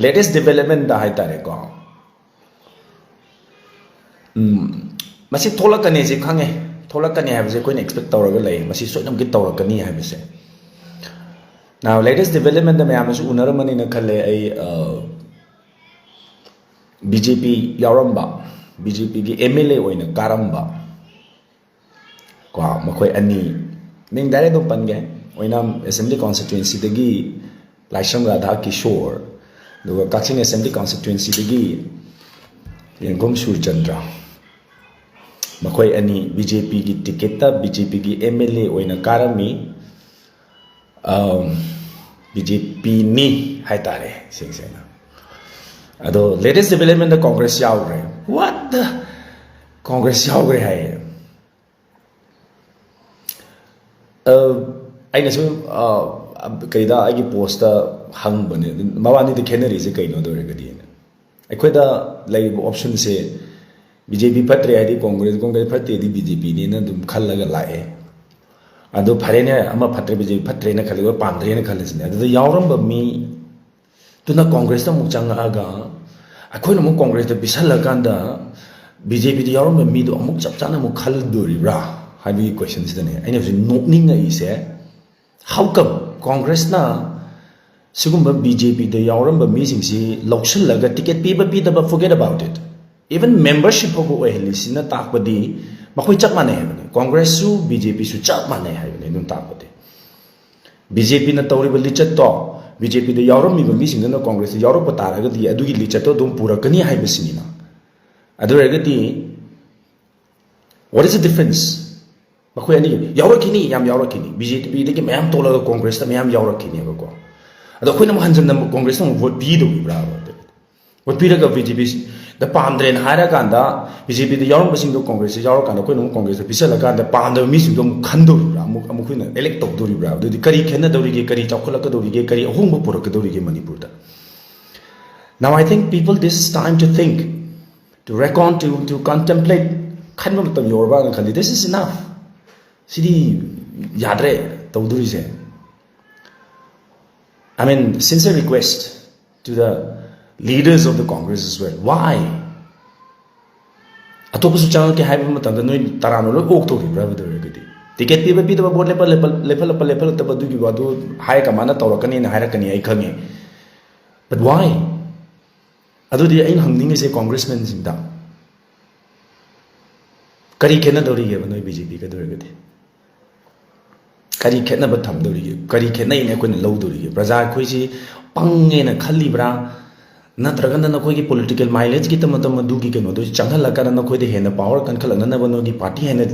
latest development da hai tare ko masi tholakani je khange tholakani ha je koin expect tawraga lei masi soinam gi tawrakani ha bise now latest development da mayam su unaramani na khale ai BJP yaramba BJP gi MLA oina karamba ko makoi ani ning dare do pange oina assembly constituency dagi Laisham Radha Kishore duga Kaching assembly constituency dagi Yengom Surchandra makoi ani BJP gi ticket ta BJP gi MLA oina karami BJP ni haitare sing sena ado latest development the Congress yaugre what the Congress yaugre hai aina su kaida agi post hang bane mawani de kenari se kaino do regadi aikoda lay option se BJP patre adi Congress patre di BJP ni na dum khallaga lae ado pharene ama patre BJP patre na khaligo pandre na khalasine ado yawramba mi tuna Congress ta mukchang aga akoina mu Congress ta bisala kanda BJP di yawramba mi do amuk chap chana mu khal dori bra habi question sidane aina ju nokning na ise how come Congress na sigumba BJP de yawramba mi singsi loksal laga ticket piba pidaba forget about it even membership of ohelisina takbadi makoi chap mane hai Congress su BJP su chap mane hai num takbadi BJP na tawri bali chat to BJP de yawram mi mi sing na Congress yawro patara ga di adu gi lichat to dum pura kani hai bisini na adu rega di what is the difference makoi ani yawro kini yam yawro kini BJP de ki mayam tola Congress ta mayam yawro kini ba ko ado khoi na hanjam na Congress na vote bi do bra vote bi ga BJP the Pandren Harakanda, BJP the Young Basing Congress, Yarakanda, Congress, the Pisalakanda, Panda, Missing Kando, Amukuna, Electo Duribra, the Kari Kanadori, Kari Chocolacadori, Kari, Humupuracadori, Manipurta. Now I think people, this is time to think, to recon, to contemplate, Kanam Yorba and Kali, this is enough. Sidi Yadre, Taudurise. I mean, sincere request to the leaders of the Congress as well. Why? Atopa su channel ke haiba matanda noi tarano lo ok to bravo do regadi ticket piba piba board level tabadu gi wadu hai ka mana tawrakani na hairakani ai khange but why adu di ain hangning se congressmen singda kari khena dori ge noi BJP ka do regadi kari khena ba tham dori ge kari khena ine ko na lo dori ge praja khoi si pange na khalibra natraganda na koi ki political mileage ki tamatam du ki keno do changhal lakana na koi de hena power kan khalak na bano ki party hena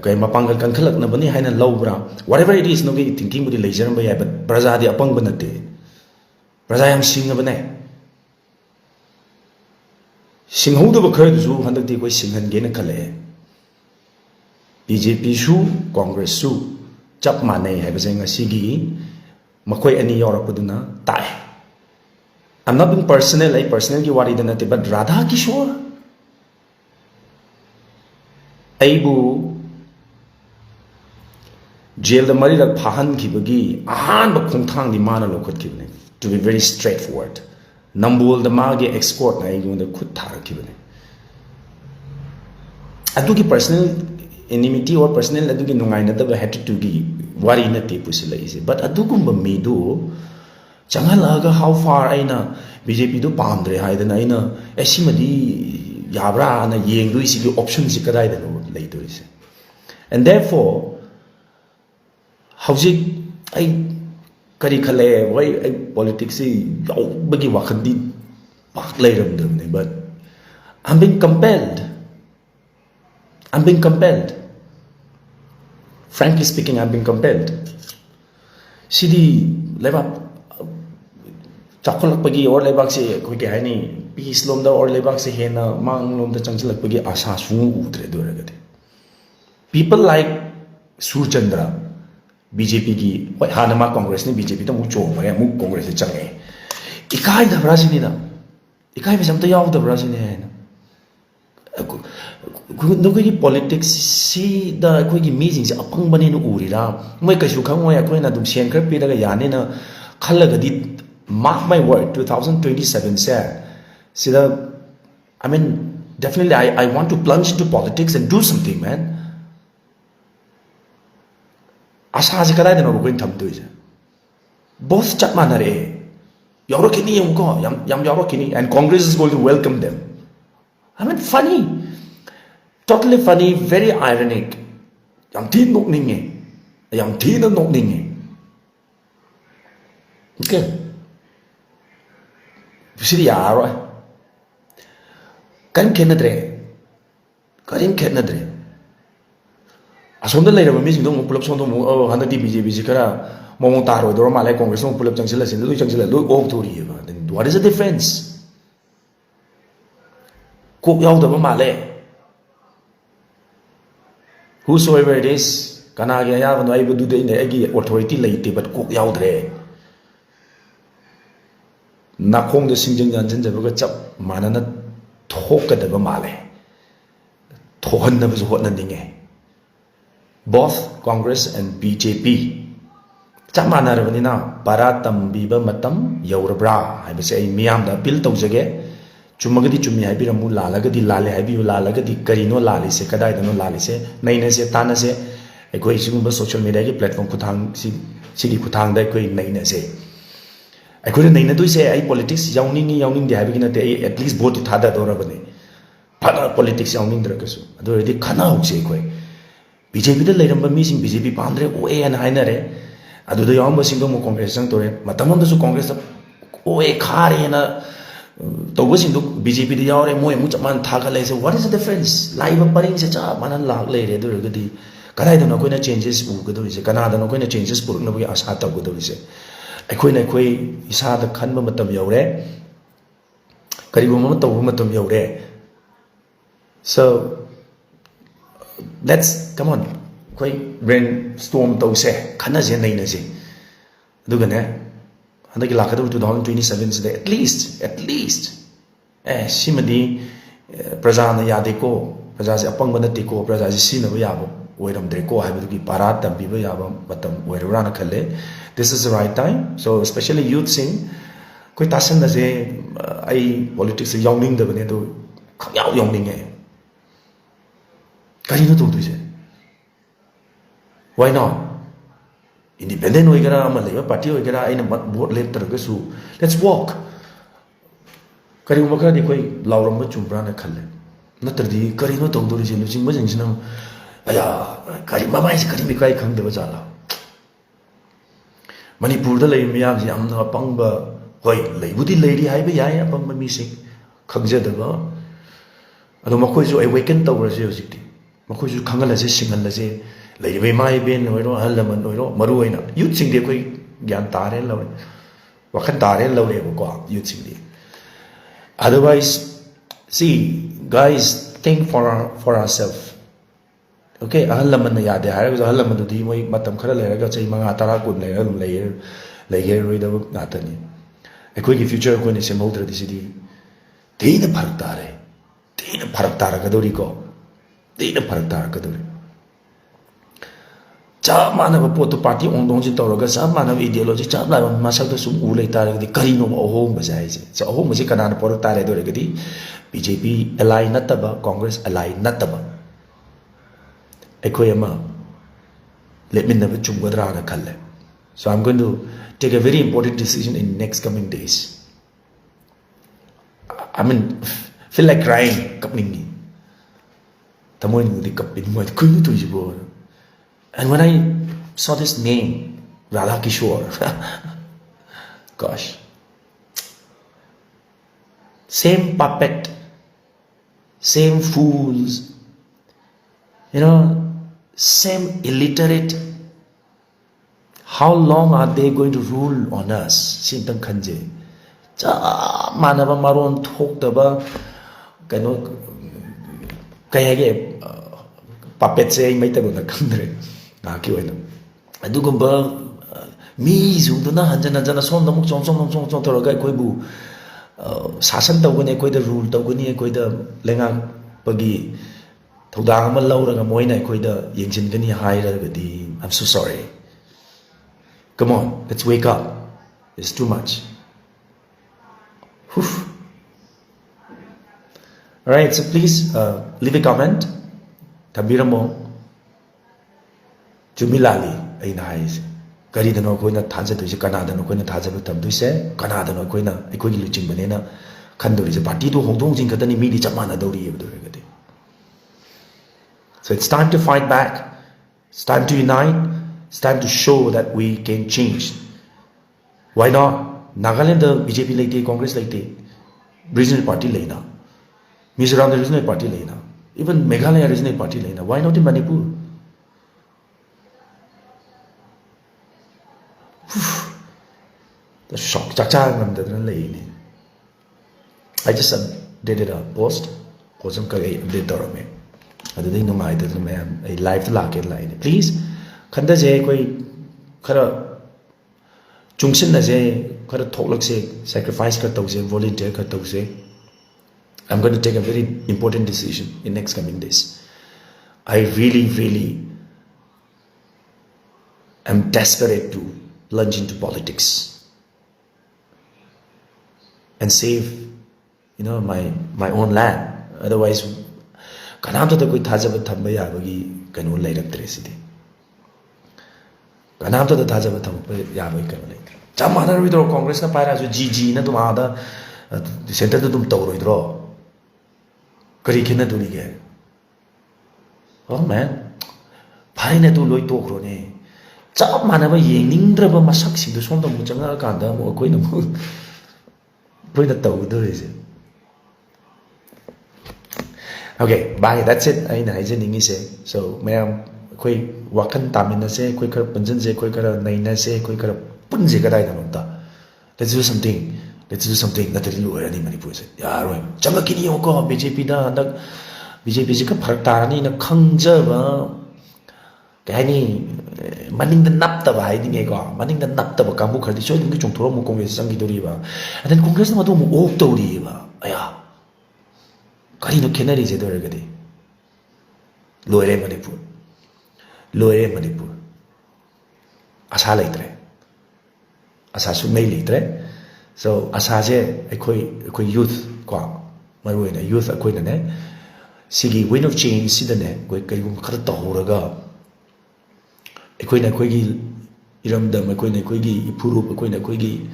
kai mapangal kan khalak na bani haina lowbra whatever it is no ki thinking budi leisure ba ya but praja di apang banate praja yam singa bane singhu do ba khai du handak di koi singhan ge na khale BJP su Congress su chap mane hai ba senga sigi makoi ani yorak puduna tai I'm not being personal, I personally worried about it, but Radha Kishore, Aibu, jail the Marida Pahan Kibagi, Ahan Bakuntang the Mana Lokut Kibne, to be very straightforward. Nambul the Magi escort, I go the Kutar Kibne. I do personal enmity or personal, I do get no I never had to give worry in a tipusilla easy, but I do come me do. Changalaga how far aina BJP do pandre haidana aina esimadi yabra na yeng do isi option si kadai da no later is and therefore how's it I kari khale why politics si bagi wakhan di pak lairam dum ne but I'm being compelled frankly speaking I'm being compelled sidi leva chakolak pagi or lebak se koi ke hani peace lomda or lebak se hena mang lomda changchalak pagi asa sungu utre do ragade people like Surchandra BJP ki hoi hanama Congress ni BJP to mu chong mare mu Congress change ikai da bra sini da ikai be samta yaw da bra sini hai na no koi politics si da koi ki meeting se apang bani no uri ra moi ka su khang moi koi na dum sen khar pi da ga yani na khalaga di mark my word, 2027 se, sida, I mean, definitely I want to plunge into politics and do something, man. Asa se kadai dano ko tham tu je. Both chat manare. Yoro kini yung ko, yam yoro kini, and Congress is going to welcome them. I mean, funny, totally funny, very ironic. Yam tin nok ning e, yam tin na nok ning e. Okay. Sidi yaro. Karim kenadre. Karim kenadre. Asonda lay raba mi sing dong pulap song dong oh handa di BJP si kara momong taro doro malay Congress dong pulap changsila sin do changsila do ok tori ba. Then what is the difference? Kok yaw da ba malay. Whosoever it is, kana ga ya no ai bu du de ne agi authority lay te but kok yaw dre. Nakong de singjeng yan chen ba ga chap manana thok ka da ba malay. Thohan na ba zo hot na ninge. Both Congress and BJP chap manarabnina para tambiba matam yaurabra haibase ai miyam da appeal tawjage chumagadi chummi haibiramu lalagadi lale haibiu lalagadi karino lale se kadai dano lale se naina se tana se ekoi sigumba social media gi platform kuthang sigi kuthang da ekoi naina se ekoi naina tu se ai politics yawning de haibigi na te at least vote thada dorabane phana politics yawning drakasu adu redi khana hukse ekoi BJP da leiramba mi sing BJP pandre OA and hainare adu da yawamba sing do mo Congress sang tore matamam da su Congress OA khare na to sing do BJP da yawre mo mu chaman thaga lai se what is the difference live paring se cha manan lag le re do gadi kanai da no koina changes u gado se kana da no koina changes pur na bi asa ta gado se ekoi isa da khan ma matam yawre karibu ma to matam yawre so let's come on koi brainstorm to se khana je nei na je aduga ne handaki lakada 2027 se at least simadi praja na yade ko praja se apang bana ti ko praja se sina ba yabo oiram de ko haibu ki parat tam bi ba yabo matam oirura na khale this is the right time so especially youth sing koi tasan na je ai politics yawning da bane to khyaw yawning e karino to duje why not independent oigara ama leba party oigara aina vote lep targa su let's walk kari umaka ni koi lauram ba chumbra na khalle natrdi karino to duri je lujing majing sinam aya kari mamai se kari mi kai khang de ba jala manipur da lei miyam ji amna pangba hoi leibudi leiri hai ba yai apang mi se khangja da ba ado makoi jo awaken tawra je hojikti makoi ju khangal ase singal ase leibei mai ben oiro halaman oiro maru aina youth sing de koi gyan tare lawe wakhan tare lawe ko youth sing de otherwise see guys think for ourselves okay halaman ya de har halaman du di moi matam khara le ga chai manga tara kun le rum le roi da na ta ni ekoi ki future ko ni se mo tra di si di teina pharak tare ga dori ko teina pharak tare ga dori cha manaba pot party ondong ji tawraga sa manaba ideology cha la masak da sum ulai tare di karino ohom ba jai je cha ohom ji kana na por tare dore gadi BJP ally nataba Congress ally nataba ekoyama let me never chumgadra na khalle so I'm going to take a very important decision in next coming days I mean feel like crying kapning ni tamoy ni di kapin mo ko ni to jibo. And when I saw this name, Radha Kishore, gosh, same puppet, same fools, same illiterate. How long are they going to rule on us? Sintang khanje. Cha manaba maron thok daba kano kayage puppet se mai tago na kandre. Ki oina adugumba mi zuduna hanjana som namuk som toraga koi bu sasan tawgani koi da rule tawgani koi da lenga pagi thudang ma lauraga moina koi da yengsin gani haira gadi I'm so sorry come on let's wake up it's too much Alright, so please leave a comment. Tabiramo Jumilali aina haise. Kari dano koi na thaja doise kana dano koi na thaja ba tam doise kana dano koi na ekoi gi luching bane na khandori je party do hongdong jing katani mi di chamana dori e do regade. So it's time to fight back. It's time to unite. It's time to show that we can change. Why not? Nagaland BJP laite, Congress laite, regional party laina. Mizoram the regional party laina. Even Meghalaya regional party laina. Why not in Manipur? The shock. I just updated a post. Post some update or me. I didn't know my live line. Please, Kanda Jay Kara Junction Naze Kara Tolak sacrifice Katose, volunteer Katose. I'm going to take a very important decision in next coming days. I really am desperate to plunge into politics and save, my own land. Otherwise, kanamta da koi thajaba thamba yabagi kanu lairaktre sidi. Kanamta da thajaba thamba yabagi kanu lairaktre. Chamana ro Congress na paira so GG na tum ada center da tum tawro idro. Kari khina duri ge. Oh man. Phai na tu loi tokro ne. Chap mana ba yeningdraba masak sing du somda mu changa kanda mo koi na mu koi na taw do is. Okay, bye. That's it. I know. So, ma'am, koi wakan tamina se, koi kara punjan se, koi kara naina se, koi kara punje kada ida mata. Let's do something. Let's do something. Not really lower any Manipur se. Yeah, right. Changa kini yoko BJP da ndak BJP se ka pharak tarani na khangja ba. Kani maning da napta ba hai dinge ko. Maning da napta ba kamu khadi so dinge chungthoro mu Congress sangi dori ba. And then Congress na madu mu ok dori ba. Aya. Kari no kenari je dore gadi. Loire Manipur. Loire Manipur. Asa laitre. Asa su mai laitre. So asa je ekoi youth kwa marui na youth ekoi na ne sigi wind of change sidane koi kai gum khar tahuraga ekoi na koi gi iramdam ekoi na koi gi ipurup ekoi na koi gi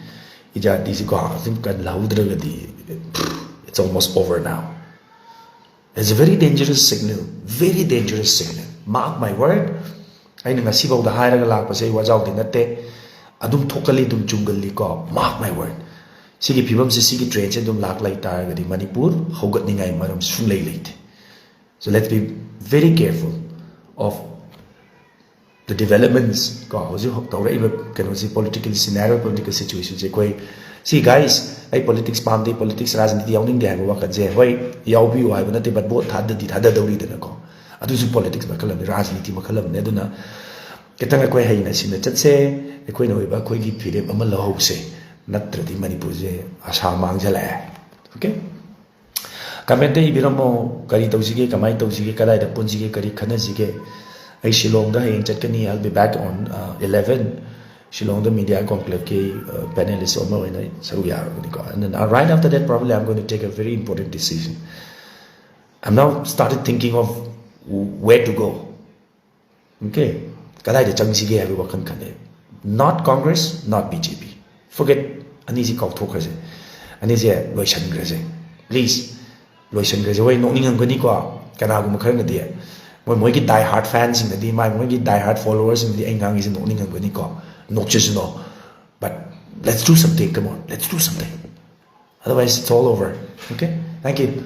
ijati si kwa sim kan laudra gadi. It's almost over now. It's a very dangerous signal. Very dangerous signal. Mark my word. I know ngasi bau da hairaga lakpa se wajau din natte adum thokali dum chungali ko. Mark my word. Sigi phibam se sigi train se dum lak lai tar gadi Manipur hogat ningai maram sun lai late. So let's be very careful of the developments ko hoji tawra iba kanosi political scenario, political situation se koi. See guys, I politics pamde politics rajniti yawning de haiba wakat je hoi yawbi wa haiba nate but both thada dawri dana ko adu su politics makalam rajniti makalam ne aduna ketanga koi haina sina chatse ekoi na hoiba koi gi phirem ama lahause natradi Manipur je asa mangjala. Okay, comment de ibiramo kari tawsige kamai tawsige kadai da punjige kari khanajige ai Shillong da hain chatkani. I'll be back on 11 Shillong the media conclave ke panelists and then right after that probably I'm going to take a very important decision. I'm now started thinking of where to go. Okay, kadai de changsige habi wakan khane. Not Congress, not BJP. Forget anisi kaw thokhrase. Anisi loishan grase. Please loishan grase. Wai nokning angani ko kana gum khar ngadi. Moi ki die hard fans in the moi ki die hard followers in the engang is nokning angani ko. Not just no, but let's do something. Come on, let's do something. Otherwise, it's all over. Okay? Thank you.